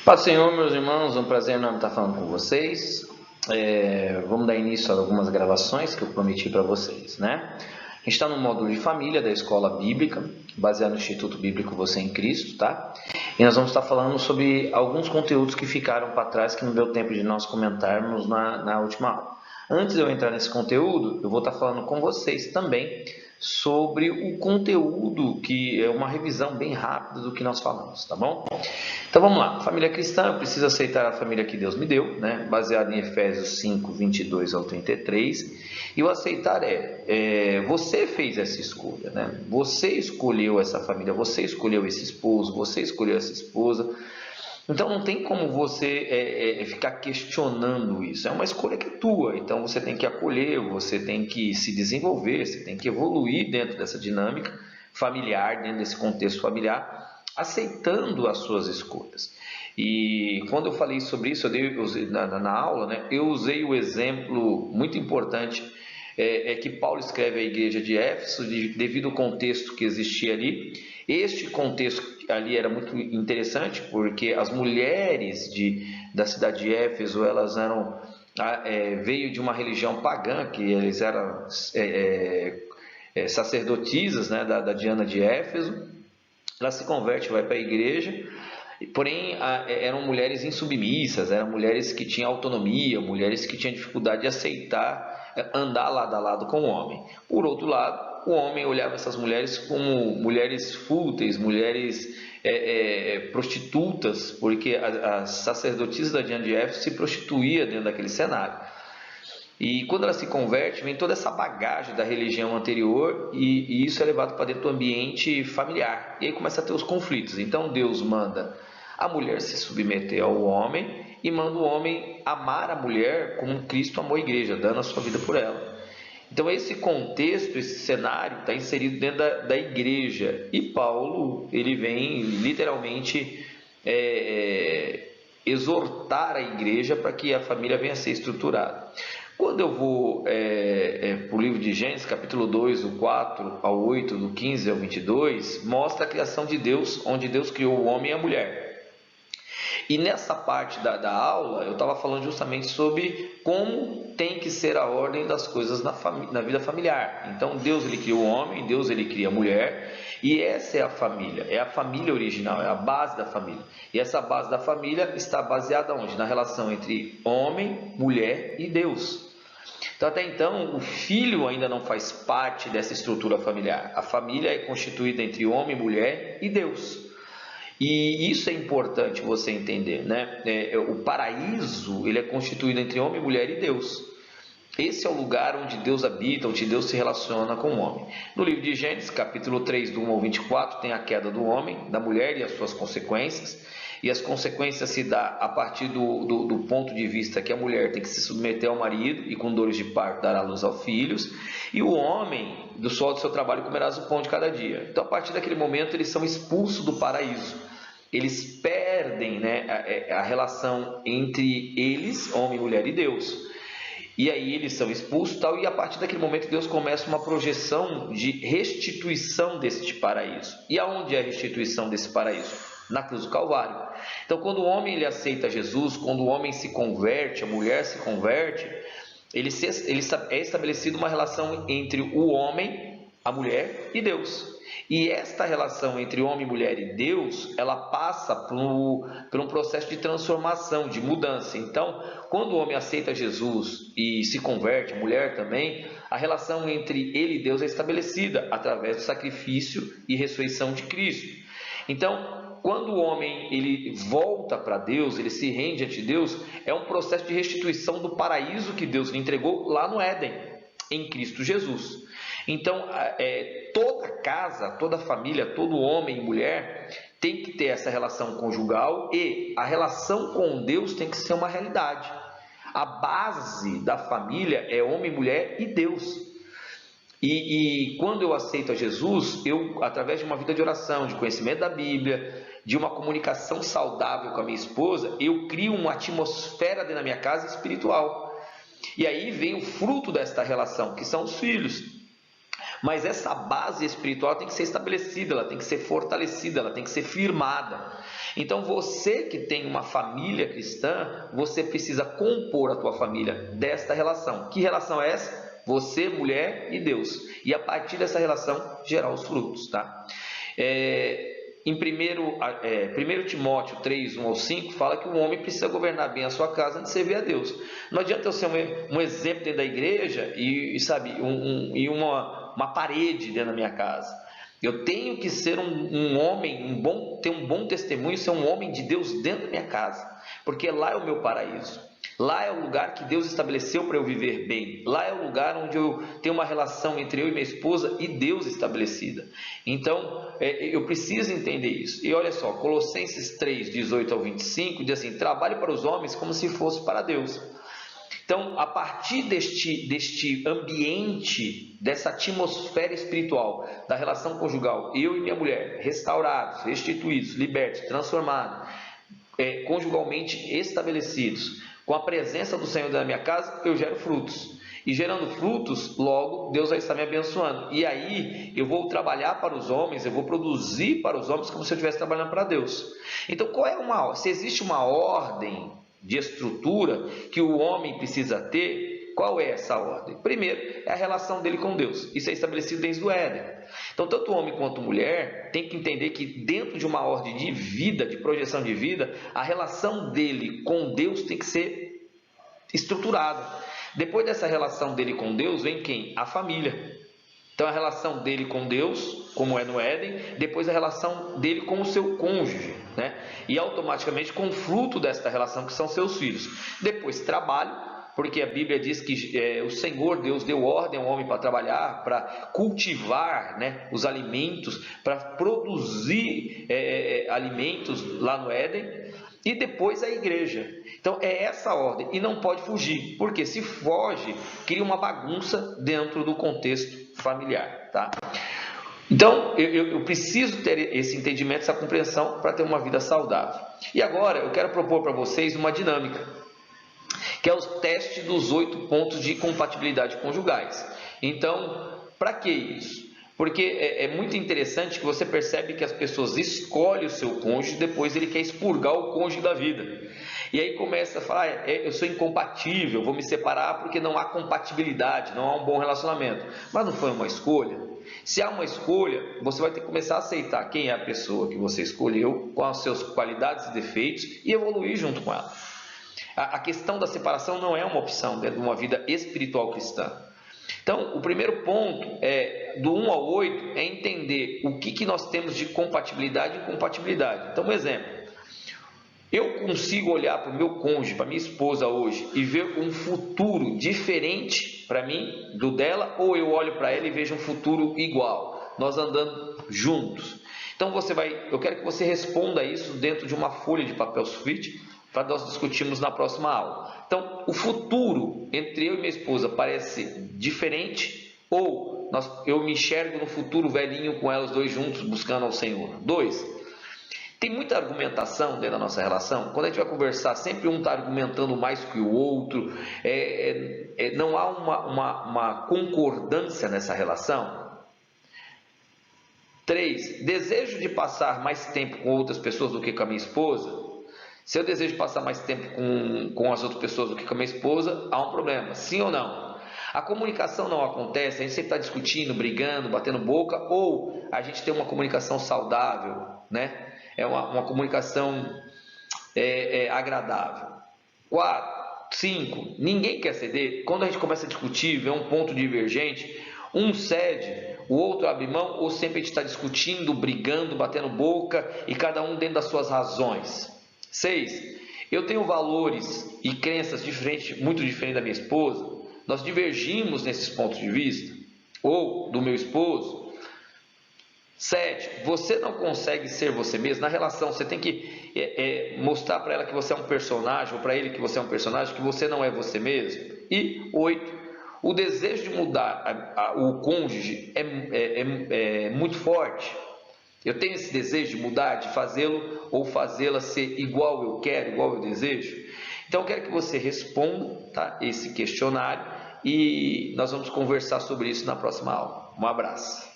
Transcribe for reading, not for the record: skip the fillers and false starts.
Paz do Senhor, meus irmãos, é um prazer enorme estar falando com vocês. Vamos dar início a algumas gravações que eu prometi para vocês, né? A gente está no módulo de família da Escola Bíblica, baseado no Instituto Bíblico Você em Cristo, tá? E nós vamos estar falando sobre alguns conteúdos que ficaram para trás, que não deu tempo de nós comentarmos na última aula. Antes de eu entrar nesse conteúdo, eu vou estar falando com vocês também sobre o conteúdo, que é uma revisão bem rápida do que nós falamos, tá bom? Então vamos lá, família cristã, eu preciso aceitar a família que Deus me deu, né? Baseado em Efésios 5, 22 ao 33, e o aceitar você fez essa escolha, né? Você escolheu essa família, você escolheu esse esposo, você escolheu essa esposa. Então não tem como você ficar questionando isso, é uma escolha que é tua, então você tem que acolher, você tem que se desenvolver, você tem que evoluir dentro dessa dinâmica familiar, dentro desse contexto familiar, aceitando as suas escolhas. E quando eu falei sobre isso, na aula, né, eu usei o exemplo muito importante que Paulo escreve à igreja de Éfeso, devido ao contexto que existia ali. Este contexto ali era muito interessante, porque as mulheres da cidade de Éfeso, elas eram veio de uma religião pagã, que eles eram sacerdotisas, né, da Diana de Éfeso. Ela se converte, vai para a igreja, porém eram mulheres insubmissas, eram mulheres que tinham autonomia, mulheres que tinham dificuldade de aceitar andar lado a lado com o homem. Por outro lado, o homem olhava essas mulheres como mulheres fúteis, mulheres prostitutas, porque as sacerdotisas da Diana de Éfeso se prostituía dentro daquele cenário. E quando ela se converte, vem toda essa bagagem da religião anterior e isso é levado para dentro do ambiente familiar. E aí começa a ter os conflitos. Então Deus manda a mulher se submeter ao homem e manda o homem amar a mulher como Cristo amou a igreja, dando a sua vida por ela. Então esse contexto, esse cenário está inserido dentro da igreja. E Paulo, ele vem literalmente exortar a igreja para que a família venha a ser estruturada. Quando eu vou para o livro de Gênesis, capítulo 2, do 4 ao 8, do 15 ao 22, mostra a criação de Deus, onde Deus criou o homem e a mulher. E nessa parte da aula, eu estava falando justamente sobre como tem que ser a ordem das coisas na vida familiar. Então, Deus ele cria o homem, Deus ele cria a mulher, e essa é a família original, é a base da família. E essa base da família está baseada onde? Na relação entre homem, mulher e Deus. Então, até então, o filho ainda não faz parte dessa estrutura familiar. A família é constituída entre homem, mulher e Deus. E isso é importante você entender, né? O paraíso ele é constituído entre homem, mulher e Deus. Esse é o lugar onde Deus habita, onde Deus se relaciona com o homem. No livro de Gênesis, capítulo 3, do 1 ao 24, tem a queda do homem, da mulher e as suas consequências. E as consequências se dá a partir do ponto de vista que a mulher tem que se submeter ao marido e com dores de parto dar à luz aos filhos. E o homem, do suor do seu trabalho, comerás o pão de cada dia. Então, a partir daquele momento, eles são expulsos do paraíso. Eles perdem, né, a relação entre eles, homem, mulher e Deus. E aí eles são expulsos tal, e a partir daquele momento Deus começa uma projeção de restituição deste paraíso. E aonde é a restituição desse paraíso? Na cruz do Calvário. Então, quando o homem ele aceita Jesus, quando o homem se converte, a mulher se converte, é estabelecida uma relação entre o homem, a mulher e Deus. E esta relação entre homem, mulher e Deus, ela passa por um processo de transformação, de mudança. Então, quando o homem aceita Jesus e se converte, a mulher também, a relação entre ele e Deus é estabelecida através do sacrifício e ressurreição de Cristo. Então, quando o homem ele volta para Deus, ele se rende ante Deus, é um processo de restituição do paraíso que Deus lhe entregou lá no Éden, em Cristo Jesus. Então, toda casa, toda família, todo homem e mulher tem que ter essa relação conjugal e a relação com Deus tem que ser uma realidade. A base da família é homem, mulher e Deus. E quando eu aceito a Jesus, eu, através de uma vida de oração, de conhecimento da Bíblia, de uma comunicação saudável com a minha esposa, eu crio uma atmosfera dentro da minha casa espiritual. E aí vem o fruto desta relação, que são os filhos. Mas essa base espiritual tem que ser estabelecida, ela tem que ser fortalecida, ela tem que ser firmada. Então você que tem uma família cristã, você precisa compor a tua família desta relação. Que relação é essa? Você, mulher e Deus. E a partir dessa relação gerar os frutos, tá? Em 1 Timóteo 3, 1 ao 5, fala que o homem precisa governar bem a sua casa antes de servir a Deus. Não adianta eu ser um exemplo dentro da igreja e sabe, uma parede dentro da minha casa. Eu tenho que ser um homem, ter um bom testemunho, ser um homem de Deus dentro da minha casa, porque lá é o meu paraíso. Lá é o lugar que Deus estabeleceu para eu viver bem. Lá é o lugar onde eu tenho uma relação entre eu e minha esposa e Deus estabelecida. Então, eu preciso entender isso. E olha só, Colossenses 3, 18 ao 25, diz assim: trabalhe para os homens como se fosse para Deus. Então, a partir deste ambiente, dessa atmosfera espiritual, da relação conjugal, eu e minha mulher, restaurados, restituídos, libertos, transformados, conjugalmente estabelecidos, com a presença do Senhor na minha casa, eu gero frutos. E gerando frutos, logo, Deus vai estar me abençoando. E aí, eu vou trabalhar para os homens, eu vou produzir para os homens como se eu estivesse trabalhando para Deus. Então, se existe uma ordem de estrutura que o homem precisa ter, qual é essa ordem? Primeiro, é a relação dele com Deus. Isso é estabelecido desde o Éden. Então, tanto homem quanto mulher tem que entender que dentro de uma ordem de vida, de projeção de vida, a relação dele com Deus tem que ser estruturada. Depois dessa relação dele com Deus, vem quem? A família. Então, a relação dele com Deus, como é no Éden, depois a relação dele com o seu cônjuge, né? E automaticamente com o fruto desta relação, que são seus filhos. Depois, trabalho, porque a Bíblia diz que o Senhor Deus deu ordem ao homem para trabalhar, para cultivar, né, os alimentos, para produzir alimentos lá no Éden. E depois a igreja. Então é essa ordem e não pode fugir, porque se foge, cria uma bagunça dentro do contexto familiar, tá? Então eu preciso ter esse entendimento, essa compreensão para ter uma vida saudável. E agora eu quero propor para vocês uma dinâmica, que é o teste dos 8 pontos de compatibilidade conjugais. Então, para que isso? Porque é muito interessante que você percebe que as pessoas escolhem o seu cônjuge, depois ele quer expurgar o cônjuge da vida. E aí começa a falar, eu sou incompatível, vou me separar porque não há compatibilidade, não há um bom relacionamento. Mas não foi uma escolha. Se há uma escolha, você vai ter que começar a aceitar quem é a pessoa que você escolheu, com as suas qualidades e defeitos, e evoluir junto com ela. A questão da separação não é uma opção dentro de uma vida espiritual cristã. Então, o primeiro ponto, do 1 ao 8, é entender o que nós temos de compatibilidade e incompatibilidade. Então, um exemplo. Eu consigo olhar para o meu cônjuge, para minha esposa hoje, e ver um futuro diferente para mim do dela, ou eu olho para ela e vejo um futuro igual, nós andando juntos. Então, eu quero que você responda isso dentro de uma folha de papel sulfite, para nós discutirmos na próxima aula. Então, o futuro entre eu e minha esposa parece diferente, ou eu me enxergo no futuro velhinho com elas dois juntos, buscando ao Senhor? 2. Tem muita argumentação dentro da nossa relação. Quando a gente vai conversar, sempre um está argumentando mais que o outro. Não há uma concordância nessa relação. 3. Desejo de passar mais tempo com outras pessoas do que com a minha esposa. Se eu desejo passar mais tempo com as outras pessoas do que com a minha esposa, há um problema. Sim ou não? A comunicação não acontece, a gente sempre está discutindo, brigando, batendo boca, ou a gente tem uma comunicação saudável, né? É uma comunicação agradável. 4, 5, ninguém quer ceder. Quando a gente começa a discutir, vê um ponto divergente, um cede, o outro abre mão, ou sempre a gente está discutindo, brigando, batendo boca, e cada um dentro das suas razões. 6, eu tenho valores e crenças muito diferentes da minha esposa, nós divergimos nesses pontos de vista, ou do meu esposo. 7, você não consegue ser você mesmo. Na relação, você tem que mostrar para ela que você é um personagem, ou para ele que você é um personagem, que você não é você mesmo. E 8, o desejo de mudar o cônjuge é muito forte. Eu tenho esse desejo de mudar, de fazê-lo ou fazê-la ser igual eu quero, igual eu desejo. Então, eu quero que você responda, tá, esse questionário, e nós vamos conversar sobre isso na próxima aula. Um abraço.